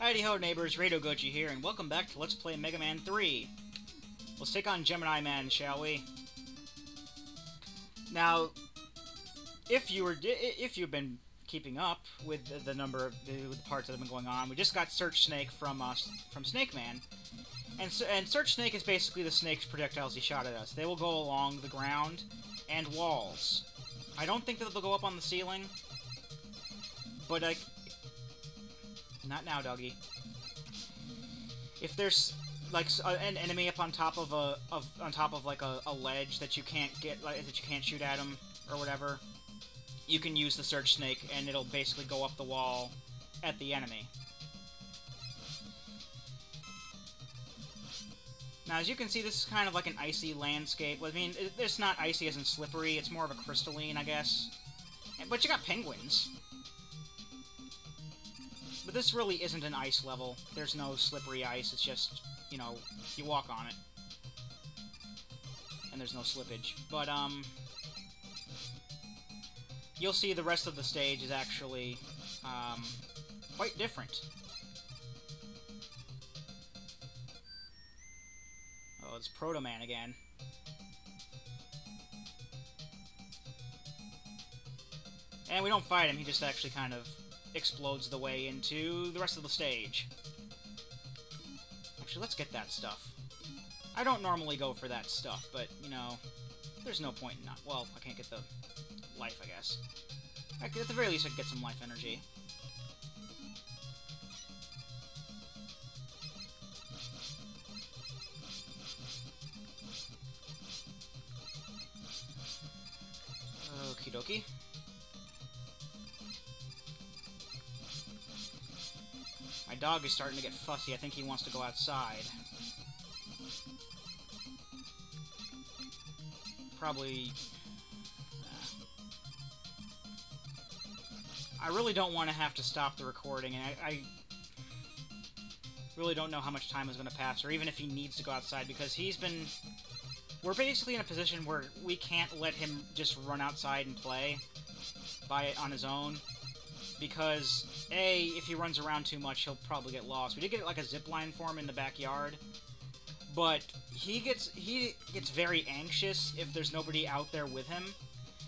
Heidi ho neighbors, Radio Goji here, and welcome back to Let's Play Mega Man 3. Let's take on Gemini Man, shall we? Now, if you've been keeping up with the number of the parts that have been going on, we just got Search Snake from Snake Man, and Search Snake is basically the snake's projectiles he shot at us. They will go along the ground and walls. I don't think that they'll go up on the ceiling, but like. Not now, doggy. If there's like an enemy up on top of like a ledge that you can't get, like, that you can't shoot at him or whatever, you can use the Search Snake and it'll basically go up the wall at the enemy. Now, as you can see, this is kind of like an icy landscape. I mean, it's not icy as in slippery. It's more of a crystalline, I guess. But you got penguins. But this really isn't an ice level. There's no slippery ice. It's just, you know, you walk on it. And there's no slippage. But, you'll see the rest of the stage is actually, quite different. Oh, it's Proto Man again. And we don't fight him, he just actually kind of explodes the way into the rest of the stage. Actually, let's get that stuff. I don't normally go for that stuff, but, you know, there's no point in not... Well, I can't get the life, I guess. At the very least, I can get some life energy. Okie dokie. My dog is starting to get fussy. I think he wants to go outside. Probably... I really don't want to have to stop the recording, and I really don't know how much time is going to pass, or even if he needs to go outside, because he's been... We're basically in a position where we can't let him just run outside and play on his own. Because, A, if he runs around too much, he'll probably get lost. We did get, like, a zipline for him in the backyard, but he gets very anxious if there's nobody out there with him,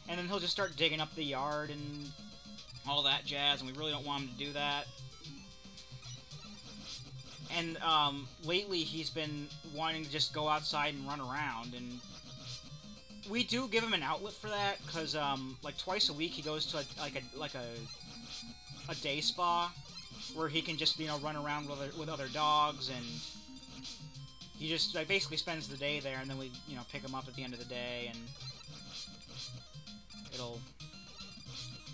and then he'll just start digging up the yard and all that jazz, and we really don't want him to do that. And, lately he's been wanting to just go outside and run around, and we do give him an outlet for that, because, like, twice a week he goes to, a day spa, where he can just, you know, run around with other dogs, and he just, like, basically spends the day there, and then we, you know, pick him up at the end of the day, and it'll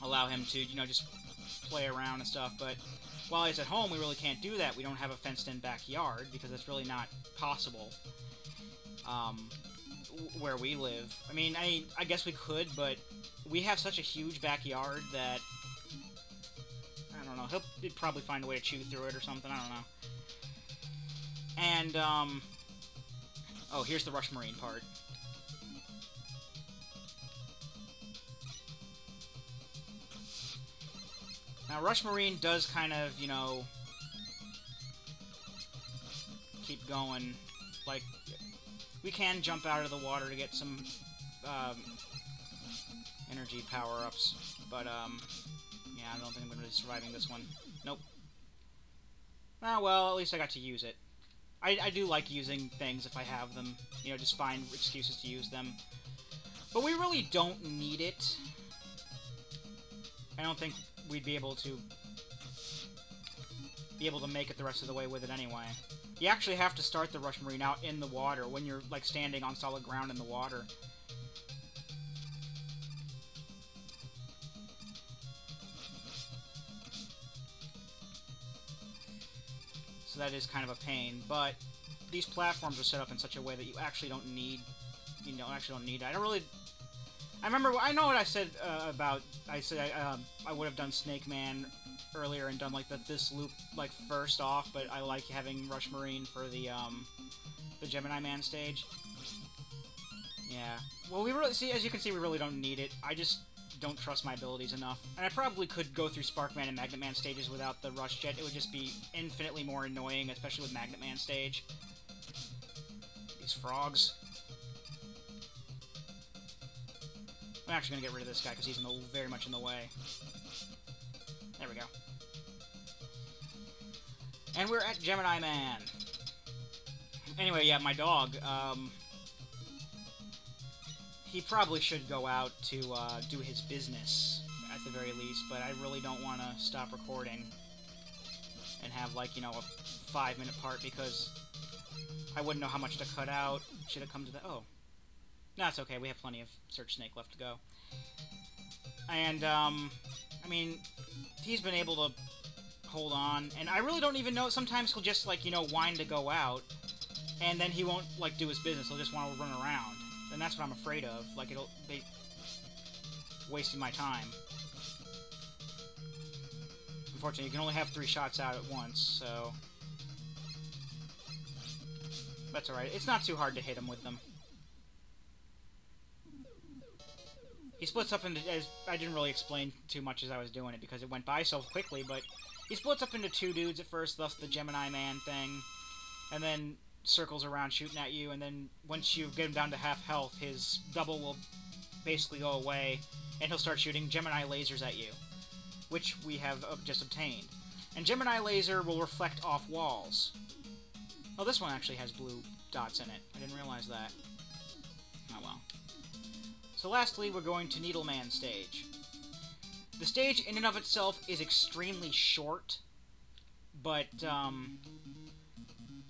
allow him to, you know, just play around and stuff. But while he's at home, we really can't do that. We don't have a fenced-in backyard, because that's really not possible, where we live. I mean, I guess we could, but we have such a huge backyard that I don't know, he'd probably find a way to chew through it or something, I don't know. And, oh, here's the Rush Marine part. Now, Rush Marine does kind of, you know, keep going. Like, we can jump out of the water to get some, energy power-ups, but, yeah, I don't think I'm going to be surviving this one. Nope. Ah, well, at least I got to use it. I do like using things if I have them. You know, just find excuses to use them. But we really don't need it. I don't think we'd be able to make it the rest of the way with it anyway. You actually have to start the Rush Marine out in the water when you're, like, standing on solid ground in the water. So that is kind of a pain, but these platforms are set up in such a way that you actually don't need, I don't really... I know what I said about, I said I would have done Snake Man earlier and done, like, this loop, like, first off, but I like having Rush Marine for the Gemini Man stage. Yeah. Well, we really, see, as you can see, we really don't need it. I just don't trust my abilities enough. And I probably could go through Spark Man and Magnet Man stages without the Rush Jet. It would just be infinitely more annoying, especially with Magnet Man stage. These frogs. I'm actually going to get rid of this guy because he's very much in the way. There we go. And we're at Gemini Man. Anyway, yeah, my dog, he probably should go out to do his business, at the very least, but I really don't want to stop recording and have, like, you know, a 5-minute part, because I wouldn't know how much to cut out. Should it come to that? Oh. No, it's okay. We have plenty of Search Snake left to go. And, I mean, he's been able to hold on, and I really don't even know. Sometimes he'll just, like, you know, whine to go out, and then he won't, like, do his business. He'll just want to run around. And that's what I'm afraid of. Like, it'll be wasting my time. Unfortunately, you can only have 3 shots out at once, so that's alright. It's not too hard to hit him with them. He splits up into... I didn't really explain too much as I was doing it, because it went by so quickly, but he splits up into 2 dudes at first, thus the Gemini Man thing, and then circles around shooting at you, and then once you get him down to half health, his double will basically go away, and he'll start shooting Gemini lasers at you, which we have just obtained. And Gemini laser will reflect off walls. Oh, this one actually has blue dots in it. I didn't realize that. Oh well. So lastly, we're going to Needle Man stage. The stage in and of itself is extremely short, but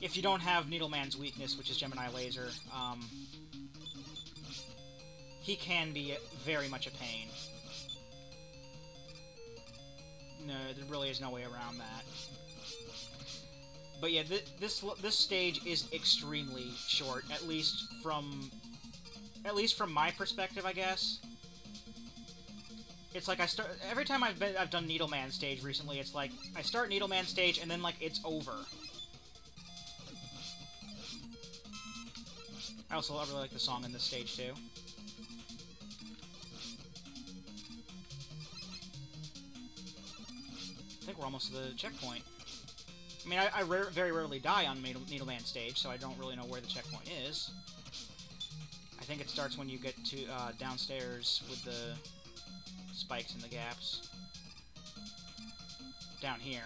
if you don't have Needle Man's weakness, which is Gemini Laser, he can be very much a pain. No, there really is no way around that. But yeah, this stage is extremely short, at least from my perspective, I guess. It's like every time I've done Needle Man stage recently, it's like I start Needle Man stage and then like it's over. I really like the song in this stage, too. I think we're almost to the checkpoint. I mean, I very rarely die on Needle Man stage, so I don't really know where the checkpoint is. I think it starts when you get to downstairs with the spikes in the gaps. Down here.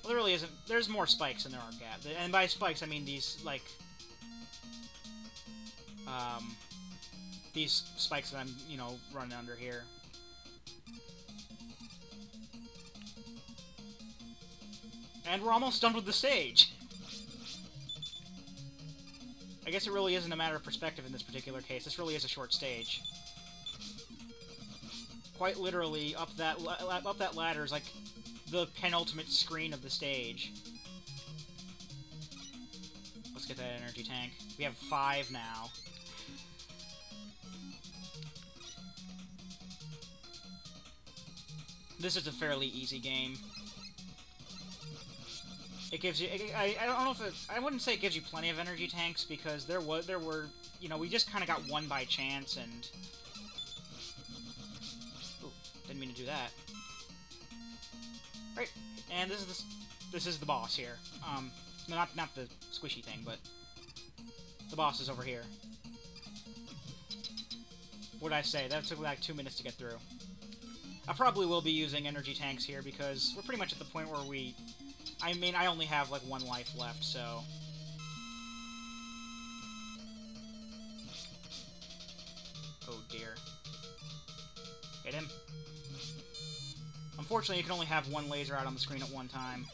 Well, there really isn't. There's more spikes than there are gaps. And by spikes, I mean these, like... these spikes that I'm, you know, running under here. And we're almost done with the stage! I guess it really isn't a matter of perspective in this particular case. This really is a short stage. Quite literally, up that ladder is like the penultimate screen of the stage. Let's get that energy tank. We have 5 now. This is a fairly easy game. It gives you... I don't know if it... I wouldn't say it gives you plenty of energy tanks, because there were... You know, we just kind of got one by chance, and... Ooh, didn't mean to do that. Right, and this is the boss here. No, not the squishy thing, but... The boss is over here. What did I say? That took like 2 minutes to get through. I probably will be using energy tanks here, because we're pretty much at the point where we... I mean, I only have, like, 1 life left, so... Oh, dear. Hit him. Unfortunately, you can only have 1 laser out on the screen at one time.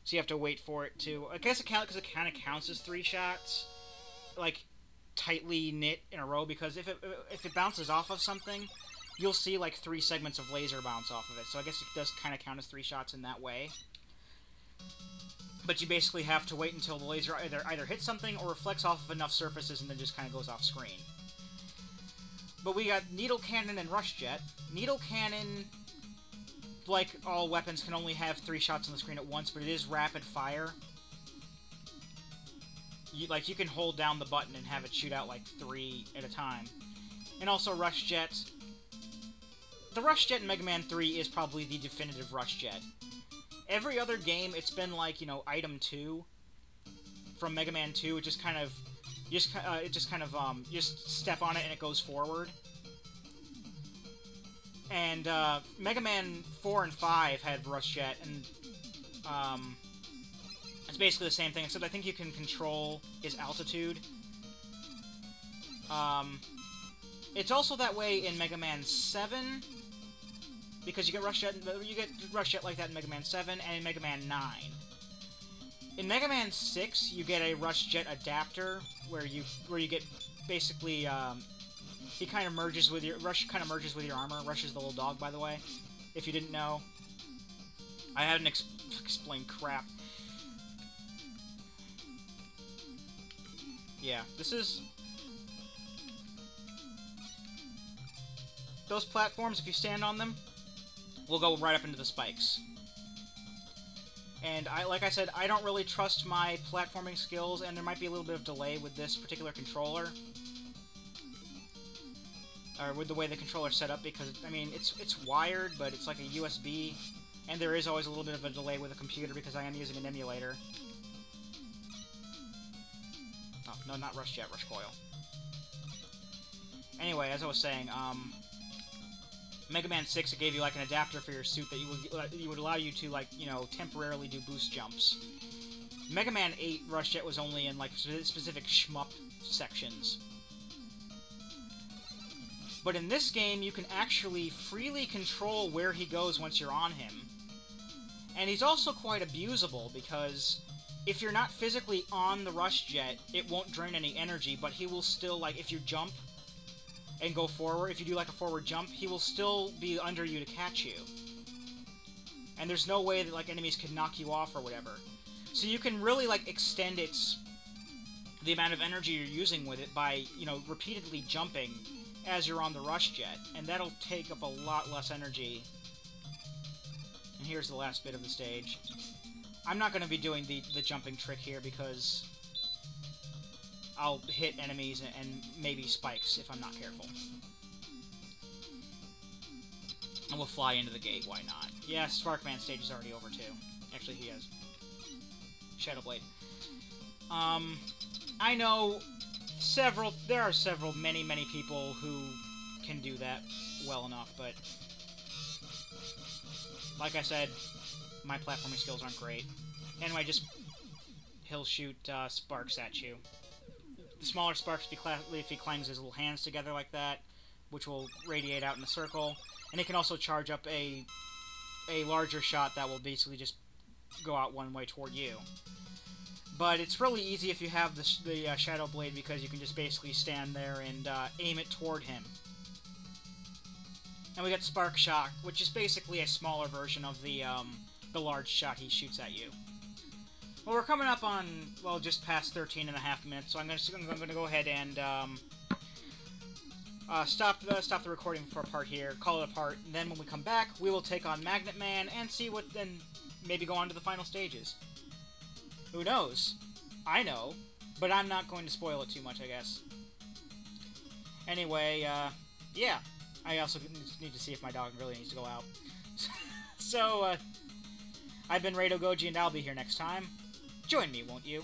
So you have to wait for it to... I guess it counts, because it kind of counts as 3 shots. Like, tightly knit in a row, because if it bounces off of something, you'll see, like, 3 segments of laser bounce off of it. So I guess it does kind of count as 3 shots in that way. But you basically have to wait until the laser either hits something or reflects off of enough surfaces and then just kind of goes off screen. But we got Needle Cannon and Rush Jet. Needle Cannon, like all weapons, can only have 3 shots on the screen at once, but it is rapid fire. you can hold down the button and have it shoot out like 3 at a time. And also Rush Jet. The Rush Jet in Mega Man 3 is probably the definitive Rush Jet. Every other game, it's been like, you know, Item 2 from Mega Man 2. It just kind of, you just step on it and it goes forward. And Mega Man 4 and 5 had Rush Jet, and it's basically the same thing, except I think you can control his altitude. It's also that way in Mega Man 7, because you get Rush Jet like that in Mega Man 7 and in Mega Man 9. In Mega Man 6, you get a Rush Jet adapter where you get basically he kind of merges with your armor. Rush is the little dog, by the way, if you didn't know. I hadn't explained crap. Yeah, this is... Those platforms, if you stand on them, will go right up into the spikes. And like I said, I don't really trust my platforming skills, and there might be a little bit of delay with this particular controller. Or with the way the controller's set up, because, I mean, it's wired, but it's like a USB, and there is always a little bit of a delay with a computer because I am using an emulator. Oh, no, not Rush Jet, Rush Coil. Anyway, as I was saying, Mega Man 6, it gave you like an adapter for your suit that would allow you to, like, you know, temporarily do boost jumps. Mega Man 8, Rush Jet was only in like specific shmup sections. But in this game, you can actually freely control where he goes once you're on him. And he's also quite abusable, because if you're not physically on the Rush Jet, it won't drain any energy, but he will still, like, if you jump and go forward, if you do like a forward jump, he will still be under you to catch you. And there's no way that like enemies can knock you off or whatever. So you can really like extend the amount of energy you're using with it by, you know, repeatedly jumping as you're on the Rush Jet, and that'll take up a lot less energy. And here's the last bit of the stage. I'm not going to be doing the jumping trick here because I'll hit enemies and maybe spikes if I'm not careful. And we'll fly into the gate, why not? Yeah, Sparkman stage is already over too. Actually, he has. Shadow Blade. I know there are many people who can do that well enough, but like I said, my platforming skills aren't great. Anyway, he'll shoot sparks at you. The smaller sparks if he clangs his little hands together like that, which will radiate out in a circle. And he can also charge up a larger shot that will basically just go out one way toward you. But it's really easy if you have the Shadow Blade, because you can just basically stand there and aim it toward him. And we got Spark Shock, which is basically a smaller version of the large shot he shoots at you. Well, we're coming up on, well, just past 13 and a half minutes, so I'm going to go ahead and stop the recording for a part here, call it a part, and then when we come back, we will take on Magnet Man and see what, then maybe go on to the final stages. Who knows? I know, but I'm not going to spoil it too much, I guess. Anyway, yeah. I also need to see if my dog really needs to go out. So, I've been Rado Goji, and I'll be here next time. Join me, won't you?